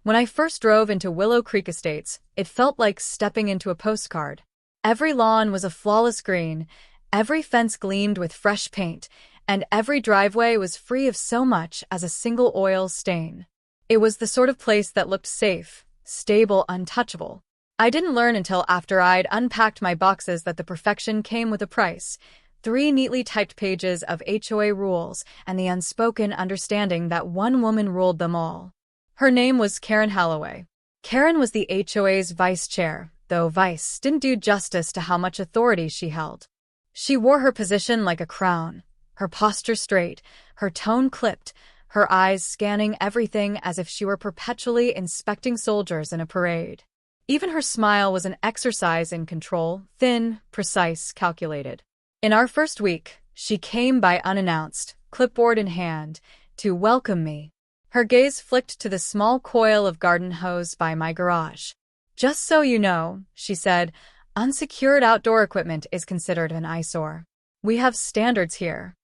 When I first drove into Willow Creek Estates, it felt like stepping into a postcard. Every lawn was a flawless green, every fence gleamed with fresh paint, and every driveway was free of so much as a single oil stain. It was the sort of place that looked safe, stable, untouchable. I didn't learn until after I'd unpacked my boxes that the perfection came with a price. 3 neatly typed pages of HOA rules and the unspoken understanding that one woman ruled them all. Her name was Karen Holloway. Karen was the HOA's vice chair, though vice didn't do justice to how much authority she held. She wore her position like a crown, her posture straight, her tone clipped, her eyes scanning everything as if she were perpetually inspecting soldiers in a parade. Even her smile was an exercise in control, thin, precise, calculated. In our first week, she came by unannounced, clipboard in hand, to welcome me. Her gaze flicked to the small coil of garden hose by my garage. "Just so you know," she said, "unsecured outdoor equipment is considered an eyesore. We have standards here."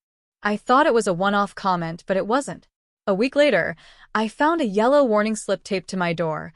I thought it was a one-off comment, but it wasn't. A week later, I found a yellow warning slip taped to my door.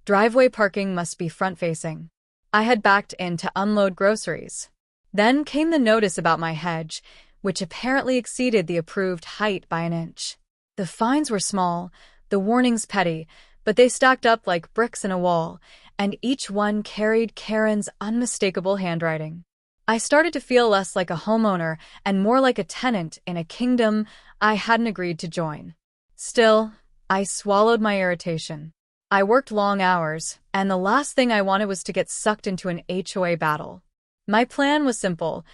Driveway parking must be front-facing. I had backed in to unload groceries. Then came the notice about my hedge, which apparently exceeded the approved height by an inch. The fines were small, the warnings petty, but they stacked up like bricks in a wall, and each one carried Karen's unmistakable handwriting. I started to feel less like a homeowner and more like a tenant in a kingdom I hadn't agreed to join. Still, I swallowed my irritation. I worked long hours, and the last thing I wanted was to get sucked into an HOA battle. My plan was simple: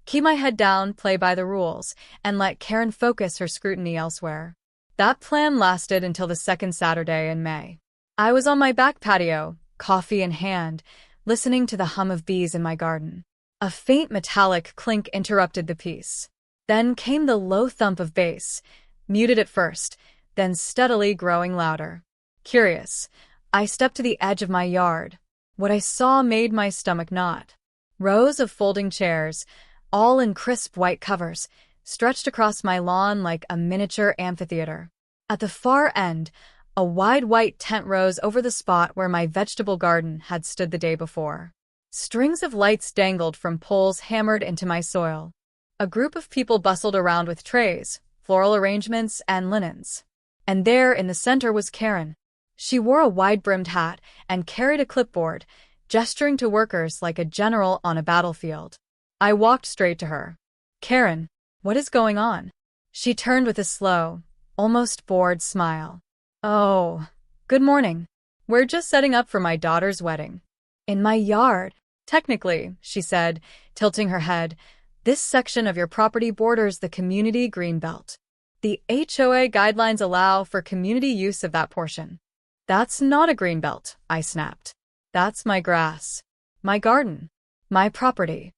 keep my head down, play by the rules, and let Karen focus her scrutiny elsewhere. That plan lasted until the second Saturday in May. I was on my back patio, coffee in hand, listening to the hum of bees in my garden. A faint metallic clink interrupted the peace. Then came the low thump of bass, muted at first, then steadily growing louder. Curious, I stepped to the edge of my yard. What I saw made my stomach knot. Rows of folding chairs, all in crisp white covers, stretched across my lawn like a miniature amphitheater. At the far end, a wide white tent rose over the spot where my vegetable garden had stood the day before. Strings of lights dangled from poles hammered into my soil. A group of people bustled around with trays, floral arrangements, and linens. And there in the center was Karen. She wore a wide-brimmed hat and carried a clipboard, gesturing to workers like a general on a battlefield. I walked straight to her. "Karen, what is going on?" She turned with a slow, almost bored smile. "Oh, good morning. We're just setting up for my daughter's wedding." "In my yard?" "Technically," she said, tilting her head. "This section of your property borders the community greenbelt. The HOA guidelines allow for community use of that portion." "That's not a greenbelt," I snapped. "That's my grass. My garden. My property."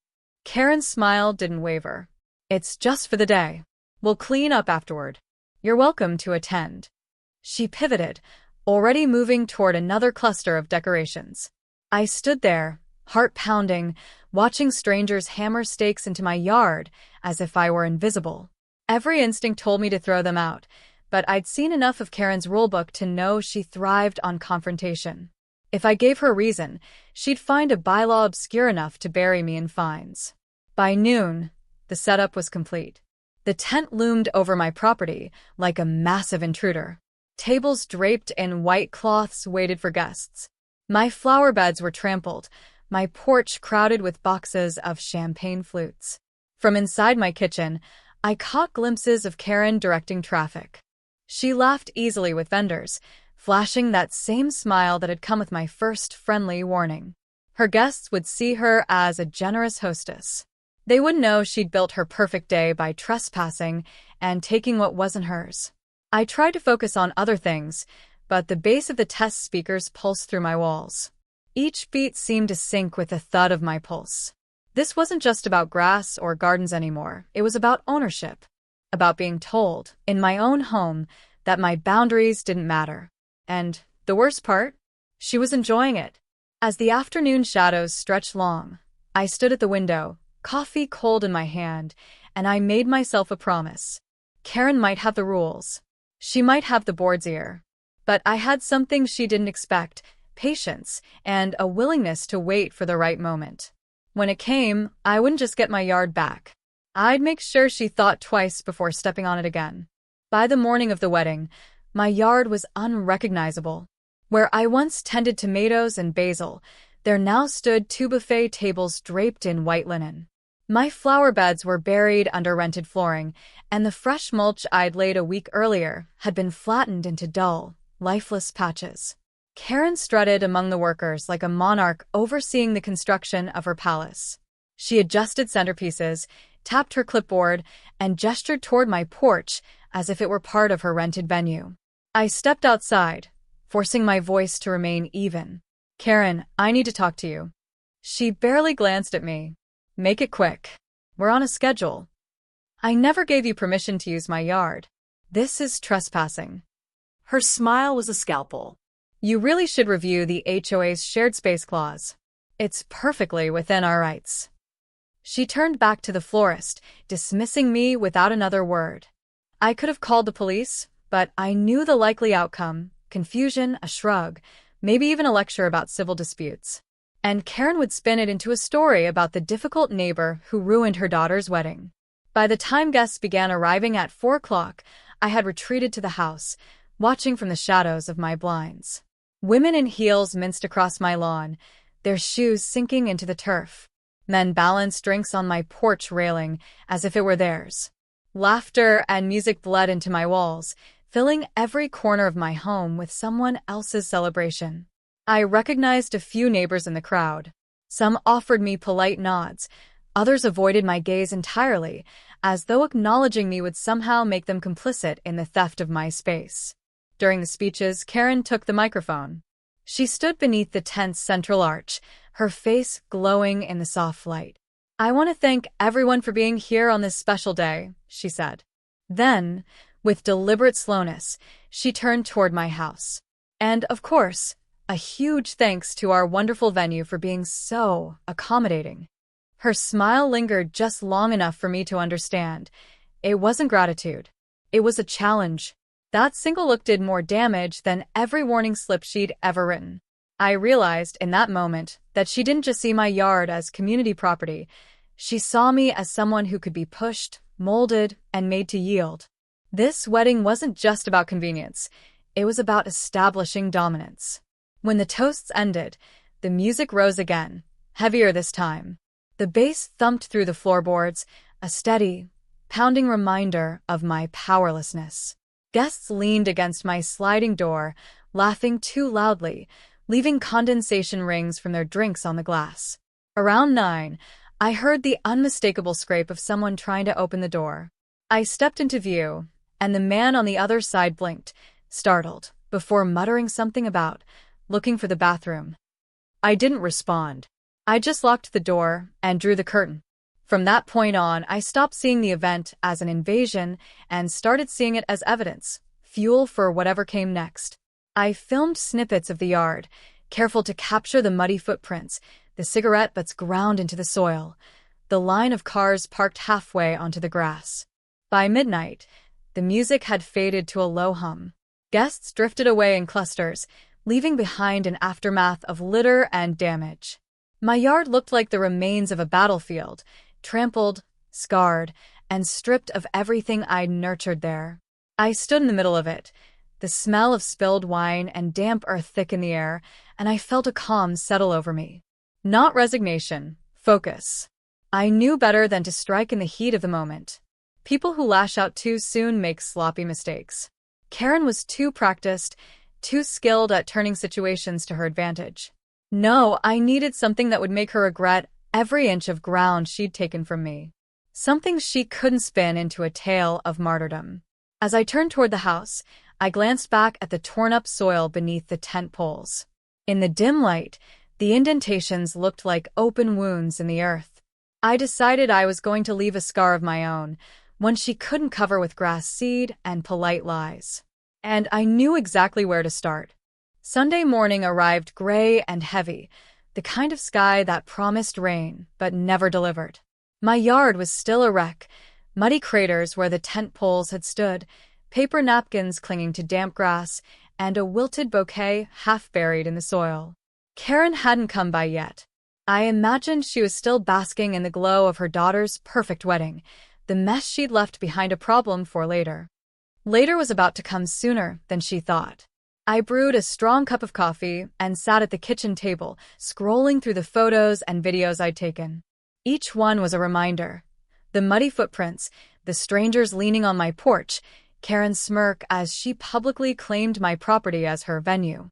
Karen's smile didn't waver. "It's just for the day. We'll clean up afterward. You're welcome to attend." She pivoted, already moving toward another cluster of decorations. I stood there, heart pounding, watching strangers hammer stakes into my yard as if I were invisible. Every instinct told me to throw them out, but I'd seen enough of Karen's rulebook to know she thrived on confrontation. If I gave her reason, she'd find a bylaw obscure enough to bury me in fines. By noon, the setup was complete. The tent loomed over my property like a massive intruder. Tables draped in white cloths waited for guests. My flower beds were trampled, my porch crowded with boxes of champagne flutes. From inside my kitchen, I caught glimpses of Karen directing traffic. She laughed easily with vendors, flashing that same smile that had come with my first friendly warning. Her guests would see her as a generous hostess. They would know she'd built her perfect day by trespassing and taking what wasn't hers. I tried to focus on other things, but the bass of the test speakers pulsed through my walls. Each beat seemed to sync with the thud of my pulse. This wasn't just about grass or gardens anymore. It was about ownership. About being told, in my own home, that my boundaries didn't matter. And, the worst part? She was enjoying it. As the afternoon shadows stretched long, I stood at the window, coffee cold in my hand, and I made myself a promise. Karen might have the rules. She might have the board's ear. But I had something she didn't expect: patience and a willingness to wait for the right moment. When it came, I wouldn't just get my yard back. I'd make sure she thought twice before stepping on it again. By the morning of the wedding, my yard was unrecognizable. Where I once tended tomatoes and basil, there now stood 2 buffet tables draped in white linen. My flower beds were buried under rented flooring, and the fresh mulch I'd laid a week earlier had been flattened into dull, lifeless patches. Karen strutted among the workers like a monarch overseeing the construction of her palace. She adjusted centerpieces, tapped her clipboard, and gestured toward my porch as if it were part of her rented venue. I stepped outside, forcing my voice to remain even. "Karen, I need to talk to you." She barely glanced at me. "Make it quick. We're on a schedule. I never gave you permission to use my yard. This is trespassing." Her smile was a scalpel. "You really should review the HOA's shared space clause. It's perfectly within our rights." She turned back to the florist, dismissing me without another word. I could have called the police, but I knew the likely outcome: confusion, a shrug, maybe even a lecture about civil disputes. And Karen would spin it into a story about the difficult neighbor who ruined her daughter's wedding. By the time guests began arriving at 4 o'clock, I had retreated to the house, watching from the shadows of my blinds. Women in heels minced across my lawn, their shoes sinking into the turf. Men balanced drinks on my porch railing as if it were theirs. Laughter and music bled into my walls, filling every corner of my home with someone else's celebration. I recognized a few neighbors in the crowd. Some offered me polite nods, others avoided my gaze entirely, as though acknowledging me would somehow make them complicit in the theft of my space. During the speeches, Karen took the microphone. She stood beneath the tent's central arch, her face glowing in the soft light. "I want to thank everyone for being here on this special day," she said. Then, with deliberate slowness, she turned toward my house. "And, of course, a huge thanks to our wonderful venue for being so accommodating." Her smile lingered just long enough for me to understand. It wasn't gratitude. It was a challenge. That single look did more damage than every warning slip she'd ever written. I realized in that moment that she didn't just see my yard as community property. She saw me as someone who could be pushed, molded, and made to yield. This wedding wasn't just about convenience. It was about establishing dominance. When the toasts ended, the music rose again, heavier this time. The bass thumped through the floorboards, a steady, pounding reminder of my powerlessness. Guests leaned against my sliding door, laughing too loudly, leaving condensation rings from their drinks on the glass. Around 9, I heard the unmistakable scrape of someone trying to open the door. I stepped into view, and the man on the other side blinked, startled, before muttering something about looking for the bathroom. I didn't respond. I just locked the door and drew the curtain. From that point on, I stopped seeing the event as an invasion and started seeing it as evidence, fuel for whatever came next. I filmed snippets of the yard, careful to capture the muddy footprints, the cigarette butts ground into the soil, the line of cars parked halfway onto the grass. By midnight, the music had faded to a low hum. Guests drifted away in clusters, leaving behind an aftermath of litter and damage. My yard looked like the remains of a battlefield, trampled, scarred, and stripped of everything I'd nurtured there. I stood in the middle of it, the smell of spilled wine and damp earth thick in the air, and I felt a calm settle over me. Not resignation, focus. I knew better than to strike in the heat of the moment. People who lash out too soon make sloppy mistakes. Karen was too practiced, too skilled at turning situations to her advantage. No, I needed something that would make her regret every inch of ground she'd taken from me. Something she couldn't spin into a tale of martyrdom. As I turned toward the house, I glanced back at the torn-up soil beneath the tent poles. In the dim light, the indentations looked like open wounds in the earth. I decided I was going to leave a scar of my own, one she couldn't cover with grass seed and polite lies. And I knew exactly where to start. Sunday morning arrived gray and heavy, the kind of sky that promised rain but never delivered. My yard was still a wreck, muddy craters where the tent poles had stood, paper napkins clinging to damp grass, and a wilted bouquet half buried in the soil. Karen hadn't come by yet. I imagined she was still basking in the glow of her daughter's perfect wedding, the mess she'd left behind a problem for later. Later was about to come sooner than she thought. I brewed a strong cup of coffee and sat at the kitchen table, scrolling through the photos and videos I'd taken. Each one was a reminder. The muddy footprints, the strangers leaning on my porch, Karen's smirk as she publicly claimed my property as her venue.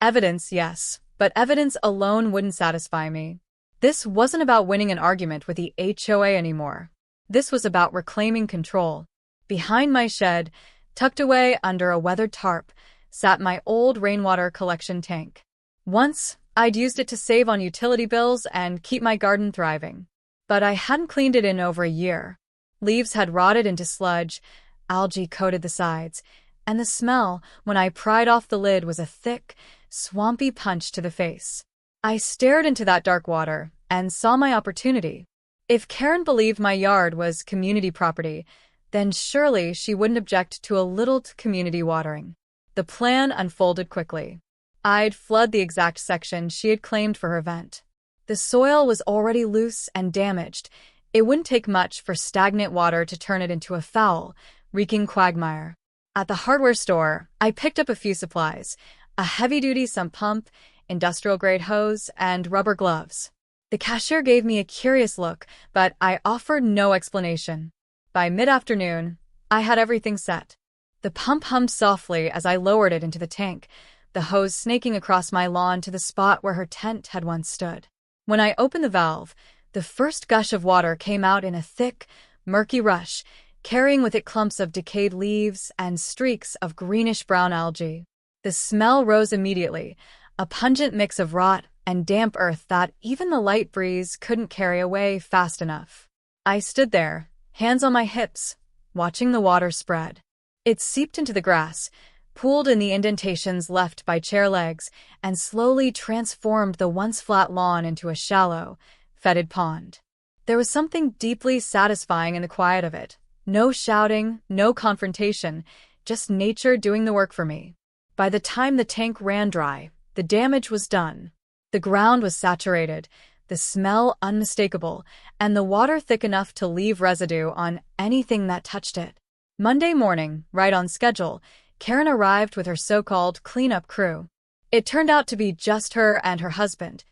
Evidence, yes, but evidence alone wouldn't satisfy me. This wasn't about winning an argument with the HOA anymore. This was about reclaiming control. Behind my shed, tucked away under a weathered tarp, sat my old rainwater collection tank. Once, I'd used it to save on utility bills and keep my garden thriving. But I hadn't cleaned it in over a year. Leaves had rotted into sludge, algae coated the sides, and the smell, when I pried off the lid, was a thick, swampy punch to the face. I stared into that dark water and saw my opportunity. If Karen believed my yard was community property, then surely she wouldn't object to a little community watering. The plan unfolded quickly. I'd flood the exact section she had claimed for her event. The soil was already loose and damaged. It wouldn't take much for stagnant water to turn it into a foul, reeking quagmire. At the hardware store, I picked up a few supplies: a heavy-duty sump pump, industrial-grade hose, and rubber gloves. The cashier gave me a curious look, but I offered no explanation. By mid-afternoon, I had everything set. The pump hummed softly as I lowered it into the tank, the hose snaking across my lawn to the spot where her tent had once stood. When I opened the valve, the first gush of water came out in a thick, murky rush, carrying with it clumps of decayed leaves and streaks of greenish-brown algae. The smell rose immediately, a pungent mix of rot and damp earth that even the light breeze couldn't carry away fast enough. I stood there, hands on my hips, watching the water spread. It seeped into the grass, pooled in the indentations left by chair legs, and slowly transformed the once flat lawn into a shallow, fetid pond. There was something deeply satisfying in the quiet of it. No shouting, no confrontation, just nature doing the work for me. By the time the tank ran dry, the damage was done. The ground was saturated, the smell unmistakable, and the water thick enough to leave residue on anything that touched it. Monday morning, right on schedule, Karen arrived with her so-called cleanup crew. It turned out to be just her and her husband,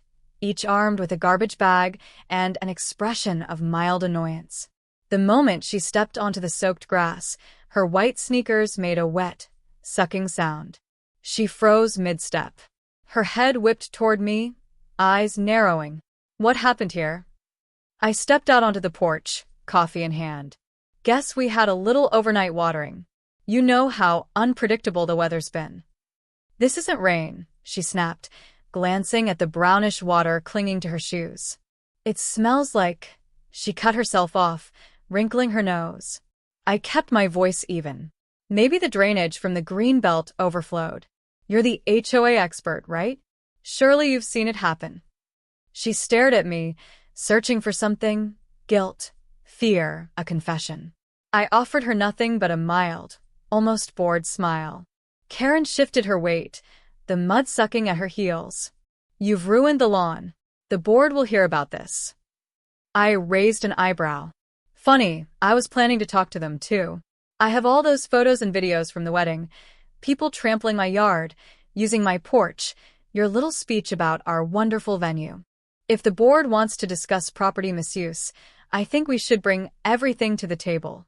each armed with a garbage bag and an expression of mild annoyance. The moment she stepped onto the soaked grass, her white sneakers made a wet, sucking sound. She froze mid-step. Her head whipped toward me, eyes narrowing. What happened here? I stepped out onto the porch, coffee in hand. Guess we had a little overnight watering. You know how unpredictable the weather's been. This isn't rain, she snapped, glancing at the brownish water clinging to her shoes. It smells like... She cut herself off, wrinkling her nose. I kept my voice even. Maybe the drainage from the green belt overflowed. You're the HOA expert, right? Surely you've seen it happen. She stared at me, searching for something: guilt, fear, a confession. I offered her nothing but a mild, almost bored smile. Karen shifted her weight, the mud sucking at her heels. You've ruined the lawn. The board will hear about this. I raised an eyebrow. Funny, I was planning to talk to them too. I have all those photos and videos from the wedding. People trampling my yard, using my porch, your little speech about our wonderful venue. If the board wants to discuss property misuse, I think we should bring everything to the table.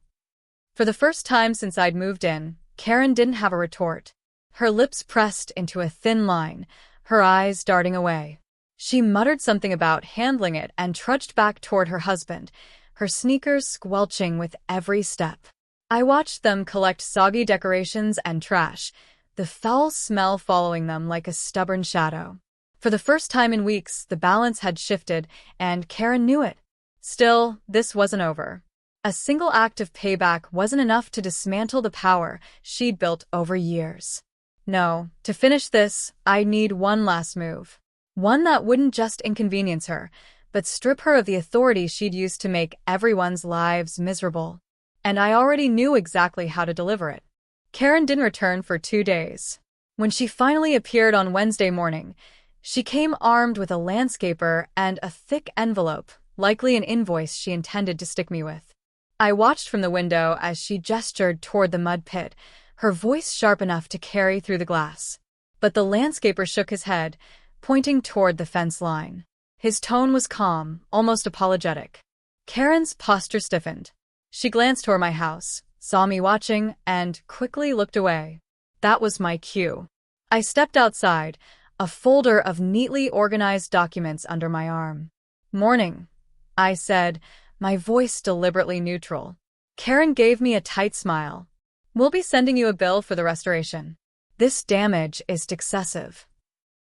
For the first time since I'd moved in, Karen didn't have a retort. Her lips pressed into a thin line, her eyes darting away. She muttered something about handling it and trudged back toward her husband, her sneakers squelching with every step. I watched them collect soggy decorations and trash, the foul smell following them like a stubborn shadow. For the first time in weeks, the balance had shifted, and Karen knew it. Still, this wasn't over. A single act of payback wasn't enough to dismantle the power she'd built over years. No, to finish this, I'd need one last move. One that wouldn't just inconvenience her, but strip her of the authority she'd used to make everyone's lives miserable. And I already knew exactly how to deliver it. Karen didn't return for 2 days. When she finally appeared on Wednesday morning, she came armed with a landscaper and a thick envelope, likely an invoice she intended to stick me with. I watched from the window as she gestured toward the mud pit, her voice sharp enough to carry through the glass. But the landscaper shook his head, pointing toward the fence line. His tone was calm, almost apologetic. Karen's posture stiffened. She glanced toward my house, saw me watching, and quickly looked away. That was my cue. I stepped outside, a folder of neatly organized documents under my arm. "Morning," I said, my voice deliberately neutral. Karen gave me a tight smile. "We'll be sending you a bill for the restoration. This damage is excessive."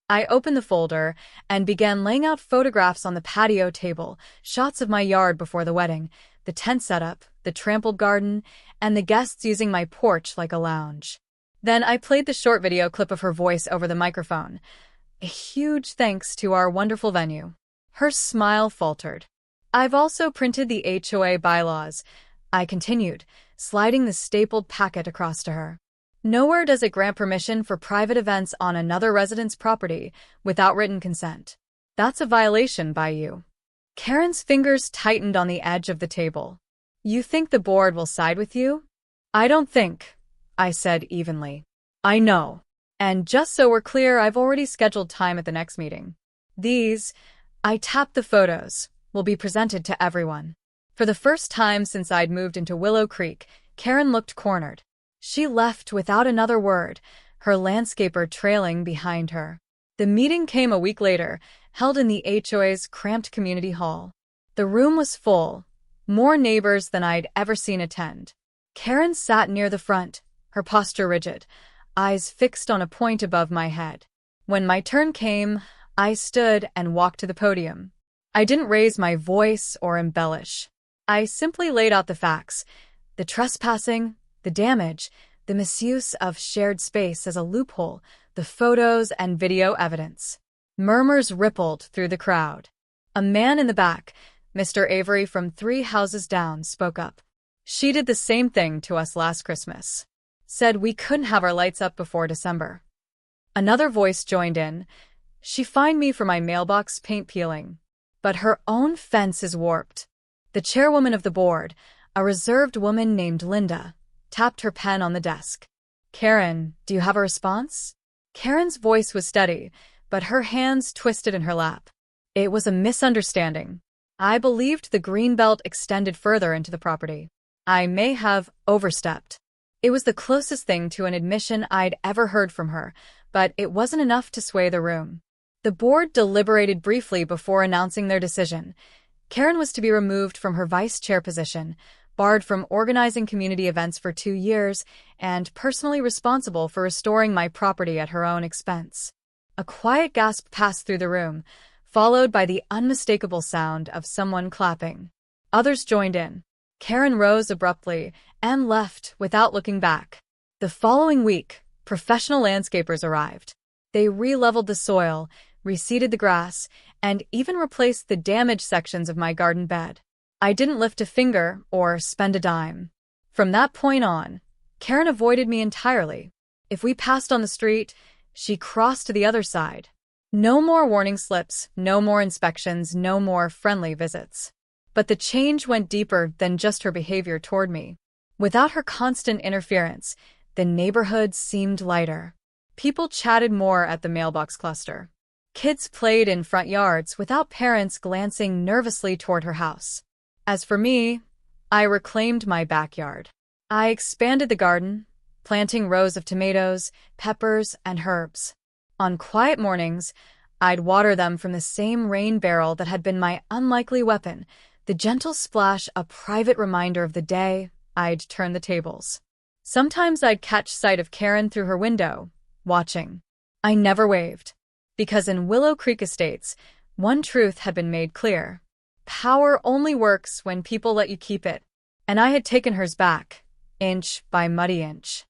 I opened the folder and began laying out photographs on the patio table, shots of my yard before the wedding, the tent setup, the trampled garden, and the guests using my porch like a lounge. Then I played the short video clip of her voice over the microphone. "A huge thanks to our wonderful venue." Her smile faltered. "I've also printed the HOA bylaws," I continued, sliding the stapled packet across to her. "Nowhere does it grant permission for private events on another resident's property without written consent. That's a violation by you." Karen's fingers tightened on the edge of the table. "You think the board will side with you?" "I don't think," I said evenly. "I know. And just so we're clear, I've already scheduled time at the next meeting. These," I tapped the photos, "will be presented to everyone." For the first time since I'd moved into Willow Creek, Karen looked cornered. She left without another word, her landscaper trailing behind her. The meeting came a week later, held in the HOA's cramped community hall. The room was full, more neighbors than I'd ever seen attend. Karen sat near the front, her posture rigid, eyes fixed on a point above my head. When my turn came, I stood and walked to the podium. I didn't raise my voice or embellish. I simply laid out the facts: the trespassing, the damage, the misuse of shared space as a loophole, the photos and video evidence. Murmurs rippled through the crowd. A man in the back, Mr. Avery from 3 houses down, spoke up. "She did the same thing to us last Christmas. Said we couldn't have our lights up before December." Another voice joined in. "She fined me for my mailbox paint peeling. But her own fence is warped." The chairwoman of the board, a reserved woman named Linda, tapped her pen on the desk. "Karen, do you have a response?" Karen's voice was steady, but her hands twisted in her lap. "It was a misunderstanding. I believed the greenbelt extended further into the property. I may have overstepped." It was the closest thing to an admission I'd ever heard from her, but it wasn't enough to sway the room. The board deliberated briefly before announcing their decision. Karen was to be removed from her vice chair position, barred from organizing community events for 2 years, and personally responsible for restoring my property at her own expense. A quiet gasp passed through the room, followed by the unmistakable sound of someone clapping. Others joined in. Karen rose abruptly and left without looking back. The following week, professional landscapers arrived. They re-leveled the soil, reseeded the grass, and even replaced the damaged sections of my garden bed. I didn't lift a finger or spend a dime. From that point on, Karen avoided me entirely. If we passed on the street, she crossed to the other side. No more warning slips, no more inspections, no more friendly visits. But the change went deeper than just her behavior toward me. Without her constant interference, the neighborhood seemed lighter. People chatted more at the mailbox cluster. Kids played in front yards without parents glancing nervously toward her house. As for me, I reclaimed my backyard. I expanded the garden, planting rows of tomatoes, peppers, and herbs. On quiet mornings, I'd water them from the same rain barrel that had been my unlikely weapon, the gentle splash a private reminder of the day I'd turn the tables. Sometimes I'd catch sight of Karen through her window, watching. I never waved, because in Willow Creek Estates, one truth had been made clear. Power only works when people let you keep it, and I had taken hers back, inch by muddy inch.